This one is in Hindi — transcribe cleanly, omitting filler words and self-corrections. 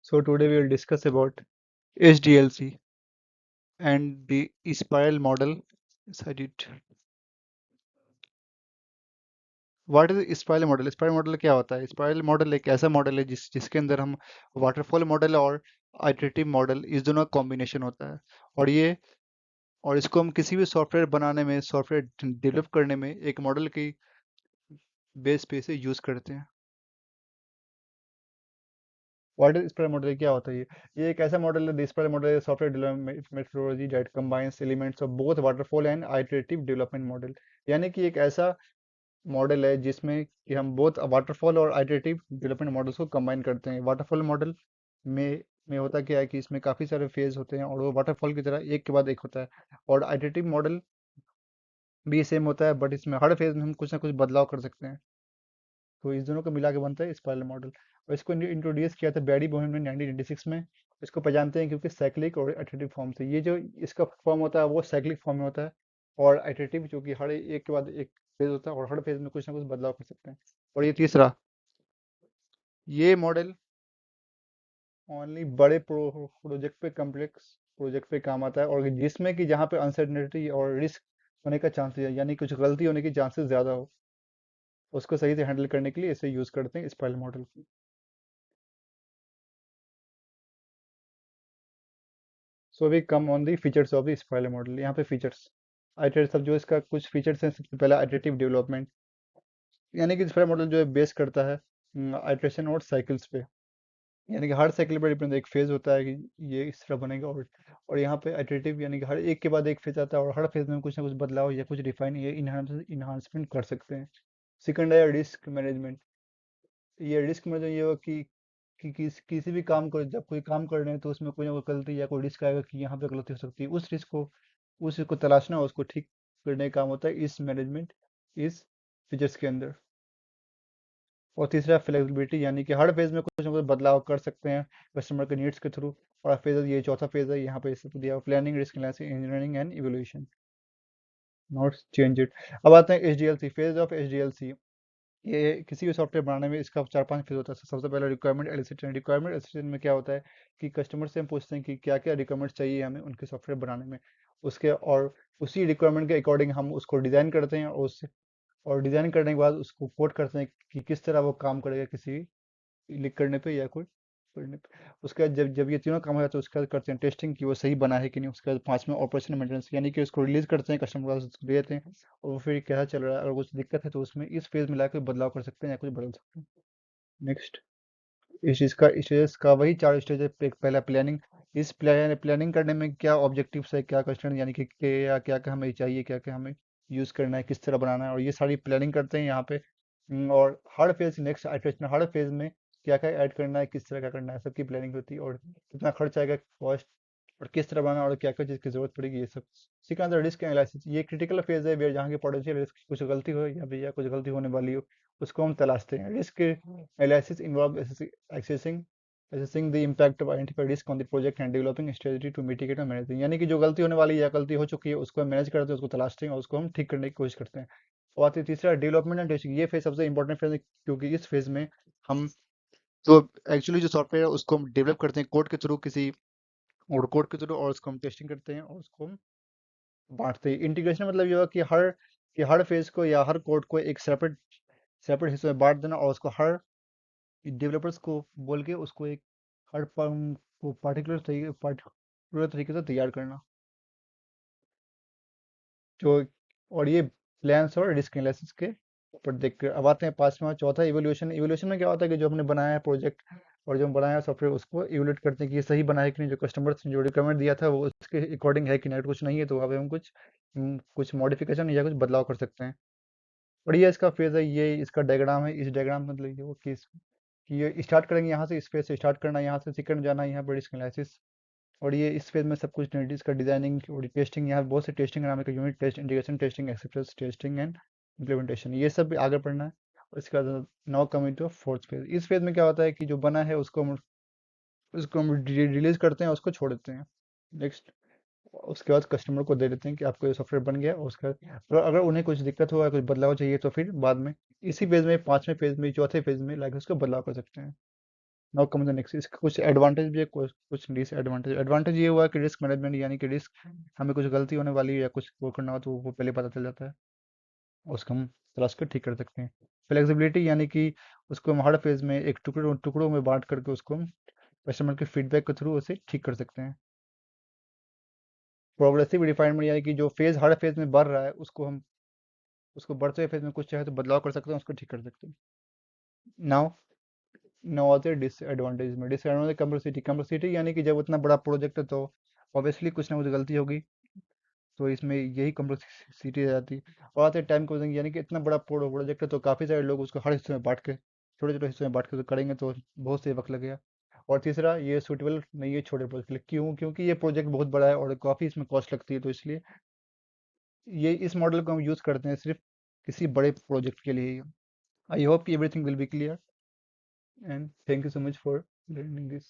So today we will discuss about HDLC and the spiral model. Yes, I did. What is spiral model? Spiral model क्या होता है? स्पाइरल मॉडल एक ऐसा मॉडल है जिसके अंदर हम वाटरफॉल मॉडल और आइटरेटिव मॉडल इस दोनों का कॉम्बिनेशन होता है। और ये और इसको हम किसी भी सॉफ्टवेयर बनाने में, सॉफ्टवेयर डेवलप करने में एक मॉडल की बेस पे से यूज करते हैं। What is spiral model? क्या होता है ये एक ऐसा मॉडल है, spiral model software development methodology that combines elements of both waterfall and iterative development model. यानी कि एक ऐसा मॉडल है जिसमें कि हम बोथ वाटरफॉल और आइटरेटिव डेवलपमेंट मॉडल्स को कंबाइन करते हैं। वाटरफॉल मॉडल में होता क्या है कि इसमें काफ़ी सारे फेज होते हैं और वो वाटरफॉल की तरह एक के बाद एक होता है। और आइटरेटिव मॉडल भी सेम होता है, बट इसमें हर फेज में हम कुछ ना कुछ बदलाव कर सकते हैं। तो इस दोनों को मिला के बनता है स्पाइरल मॉडल। और इसको इंट्रोड्यूस किया था बैरी बोहेम ने 1986 में। इसको पहचानते हैं क्योंकि साइक्लिक और आइटरेटिव फॉर्म से, ये जो इसका फॉर्म होता है वो साइक्लिक फॉर्म में होता है। और आइटरेटिव जो कि हर एक के बाद एक फेज होता है और हर फेज में कुछ ना कुछ बदलाव कर सकते हैं। और ये तीसरा, ये मॉडल ओनली बड़े प्रोजेक्ट पे, कम्प्लेक्स प्रोजेक्ट पे काम आता है, और जिसमें कि जहाँ पे अनसर्टेनिटी और रिस्क होने का चांसेस है, यानी कुछ गलती होने की चांसेस ज़्यादा हो, उसको सही से हैंडल करने के लिए इसे यूज़ करते हैं spiral model. So we come on the features of the spiral model. यहाँ पे फीचर्स, आइटरेटिव सब जो इसका कुछ फीचर्स हैं। सबसे पहला आइटरेटिव डेवलपमेंट, यानी कि स्पाइरल मॉडल जो है बेस करता है आइटरेशन और साइकिल्स पे। यानी कि हर साइकिल पर डिपेंड एक फेज होता है कि ये इस तरह बनेगा। और यहाँ पे आइटरेटिव यानी कि हर एक के बाद एक फेज आता है और हर फेज में कुछ ना कुछ बदलाव या कुछ रिफाइन या इन्हांसमेंट कर सकते हैं। सेकंड है रिस्क मैनेजमेंट। ये रिस्क मैनेजमेंट ये हो कि किसी भी काम को, जब कोई काम कर रहे हैं तो उसमें कोई ना कोई गलती या कोई रिस्क आएगा कि यहाँ पे गलती हो सकती है। उस रिस्क को तलाशना और उसको ठीक करने का काम होता है इस मैनेजमेंट, इस फीचर्स के अंदर। और तीसरा फ्लेक्सिबिलिटी, यानी कि हर फेज में कुछ ना कुछ बदलाव कर सकते हैं कस्टमर के नीड्स के थ्रू। और फेज ये चौथा फेज है, यहाँ पे इसे दिया planning, risk analysis, engineering and evolution, not change it. अब आते हैं एचडीएलसी, फेज ऑफ एचडीएलसी। ये किसी भी सॉफ्टवेयर बनाने में इसका 4-5 फेज होता है। सबसे पहले रिक्वायरमेंट एलिसिटेशन। रिक्वायरमेंट एलिसिटेशन में क्या होता है कि कस्टमर से हम पूछते हैं कि क्या क्या रिक्वायरमेंट चाहिए हमें उनके सॉफ्टवेयर बनाने में, उसके और उसी रिक्वायरमेंट के अकॉर्डिंग हम उसको डिज़ाइन करते हैं। और डिज़ाइन करने के बाद उसको कोड करते हैं कि किस तरह वो काम करेगा किसी लिख करने पे या कोई पढ़ने पे। उसके बाद जब जब ये तीनों काम हो जाते हैं उसके बाद करते हैं टेस्टिंग कि वो सही बना है कि नहीं। उसके बाद पांचवें ऑपरेशन मेंटेनेंस, यानी कि उसको रिलीज करते हैं, कस्टमर के पास उसको दे देते हैं और वो फिर कैसा चल रहा है। अगर कुछ दिक्कत है तो उसमें इस फेज में लाकर बदलाव कर सकते हैं या कुछ बदल सकते हैं। नेक्स्ट, इस चीज़ का स्टेजेस का वही 4 स्टेज है। पहला प्लानिंग। इस प्लानिंग करने में क्या ऑब्जेक्टिव्स है, क्या क्वेश्चन, यानी कि या क्या क्या हमें चाहिए, क्या क्या हमें यूज़ करना है, किस तरह बनाना है, और ये सारी प्लानिंग करते हैं यहाँ पे। और हर फेज, नेक्स्ट आइटरेशन, हर फेज में क्या क्या ऐड करना है, किस तरह क्या करना है, सबकी प्लानिंग होती है। और कितना खर्च आएगा, कॉस्ट, और किस तरह बनाना है, और क्या क्या चीज़ की जरूरत पड़ेगी, ये सब। सिकंदर रिस्क एनालिसिस, ये क्रिटिकल फेज है जहाँ की पोटेंशियल रिस्क, कुछ गलती हो या भैया कुछ गलती होने वाली हो, उसको हम तलाशते हैं। Risk analysis involve assessing assessing the impact of identified risk on the project and developing a strategy to mitigate और manage, यानी कि जो गलती होने वाली है या गलती हो चुकी है उसको हम मैनेज करते हैं, उसको तलाशते हैं और उसको हम ठीक करने की कोशिश करते हैं। और आती है तीसरा, डेवलपमेंट एंड टेस्टिंग। ये फेज सबसे इंपॉर्टेंट फेज है क्योंकि इस फेज में हम तो एक्चुअली जो सॉफ्टवेयर है उसको हम डेवलप करते हैं कोड के थ्रू, किसी और कोड के थ्रू, और उसको हम टेस्टिंग करते हैं और उसको हम बांटते हैं। इंटीग्रेशन मतलब ये हुआ कि हर फेज को या हर कोड को एक सेपरेट सेपरेट हिस्सों में बांट देना और उसको हर डेवलपर्स को बोल के उसको एक हर पार्टिकुलर तरीके से तैयार करना। जो और ये प्लान्स और रिस्क एनालिसिस के ऊपर देख कर अब आते हैं पांचवा चौथा, इवोल्यूशन। इवोल्यूशन में क्या होता है कि जो हमने बनाया है प्रोजेक्ट और जो हम बनाया है सॉफ्टवेयर, उसको इवोल्यूट करते हैं कि ये सही बना है कि नहीं, जो कस्टमर ने जो रिक्वायरमेंट दिया था वो उसके अकॉर्डिंग है कि नहीं। अगर कुछ नहीं है तो वहाँ पे हम कुछ मॉडिफिकेशन या कुछ बदलाव कर सकते हैं। और ये इसका फेज है, ये इसका डायग्राम है। इस डायग्राम मतलब ये वो कि ये स्टार्ट करेंगे यहाँ से, इस फेज से स्टार्ट करना, यहाँ से सेकंड जाना, यहाँ पर रिस्क एनालिसिस। और ये इस फेज में सब कुछ इसका डिजाइनिंग और टेस्टिंग, यहाँ बहुत से टेस्टिंग नाम है, unit test, integration testing, acceptance testing and implementation, ये सब आगे पढ़ना है। और इसके बाद now coming to fourth phase. इस फेज में क्या होता है कि जो बना है उसको हम रिलीज करते हैं, उसको छोड़ देते हैं। नेक्स्ट, उसके बाद कस्टमर को दे देते हैं कि आपको ये सॉफ्टवेयर बन गया। और उसके बाद अगर उन्हें कुछ दिक्कत हुआ, कुछ बदलाव चाहिए, तो फिर बाद में इसी फेज में, पांचवें फेज में, चौथे फेज में लाके उसको बदलाव कर सकते हैं। नाउ कम द नेक्स्ट, इसका कुछ एडवांटेज भी है, कुछ डिसएडवांटेज। एडवांटेज ये हुआ कि रिस्क मैनेजमेंट, यानी कि रिस्क, हमें कुछ गलती होने वाली है या कुछ वो करना हो तो वो पहले पता चल जाता है, उसको हम तलाश कर ठीक कर सकते हैं। फ्लेक्सिबिलिटी, यानी कि उसको हम हर फेज में एक टुकड़ों टुकड़ों में बांट करके उसको हम कस्टमर के फीडबैक के थ्रू उसे ठीक कर सकते हैं। प्रोग्रेसिव रिफाइनमेंट, यानी कि जो फेज हर फेज में बढ़ रहा है उसको हम, उसको बढ़ते हुए फेज में कुछ चाहे तो बदलाव कर सकते हैं, उसको ठीक कर सकते हैं। नाउ नाउ आते हैं डिसएडवांटेज में। डिसएडवांटेज कम्प्लेक्सिटी, यानी कि जब उतना बड़ा प्रोजेक्ट है तो ऑब्वियसली कुछ ना कुछ गलती होगी, तो इसमें यही कम्प्लेक्सिटी आ जाती है। और आते हैं टाइम कंज्यूमिंग, यानी कि इतना बड़ा प्रोजेक्ट है तो काफ़ी सारे लोग उसको हर हिस्से में बांट के, छोटे छोटे हिस्सों में बांट के तो करेंगे तो बहुत से वक्त लगेगा। और तीसरा, ये सूटेबल नहीं है छोटे प्रोजेक्ट के लिए। क्यों? क्योंकि ये प्रोजेक्ट बहुत बड़ा है और काफ़ी इसमें कॉस्ट लगती है, तो इसलिए ये इस मॉडल को हम यूज़ करते हैं सिर्फ किसी बड़े प्रोजेक्ट के लिए ही। आई होप कि everything will be clear, and thank you so much for learning this.